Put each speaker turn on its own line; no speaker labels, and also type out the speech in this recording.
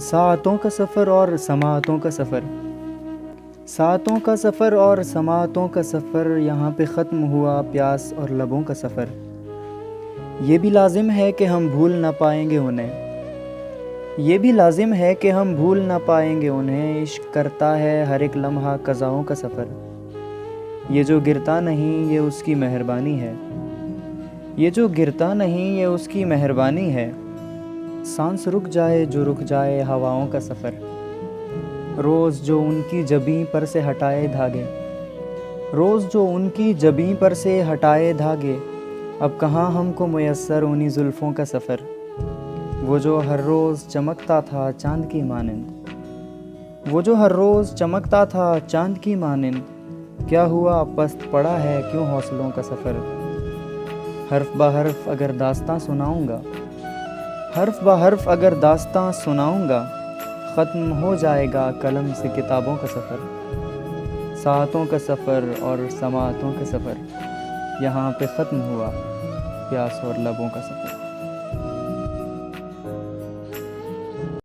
ساعتوں کا سفر اور سماعتوں کا سفر، ساعتوں کا سفر اور سماعتوں کا سفر، یہاں پہ ختم ہوا پیاس اور لبوں کا سفر۔ یہ بھی لازم ہے کہ ہم بھول نہ پائیں گے انہیں، یہ بھی لازم ہے کہ ہم بھول نہ پائیں گے انہیں۔ عشق کرتا ہے ہر ایک لمحہ قضاؤں کا سفر، یہ جو گرتا نہیں یہ اس کی مہربانی ہے، یہ جو گرتا نہیں یہ اس کی مہربانی ہے۔ سانس رک جائے جو رک جائے ہواؤں کا سفر، روز جو ان کی جبیں پر سے ہٹائے دھاگے، روز جو ان کی جبیں پر سے ہٹائے دھاگے، اب کہاں ہم کو میسر انہی زلفوں کا سفر۔ وہ جو ہر روز چمکتا تھا چاند کی مانند، وہ جو ہر روز چمکتا تھا چاند کی مانند، کیا ہوا پست پڑا ہے کیوں حوصلوں کا سفر۔ حرف بہ حرف اگر داستاں سناؤں گا، حرف بہ حرف اگر داستاں سناؤں گا، ختم ہو جائے گا قلم سے کتابوں کا سفر۔ ساعتوں کا سفر اور سماعتوں کا سفر، یہاں پہ ختم ہوا پیاس اور لبوں کا سفر۔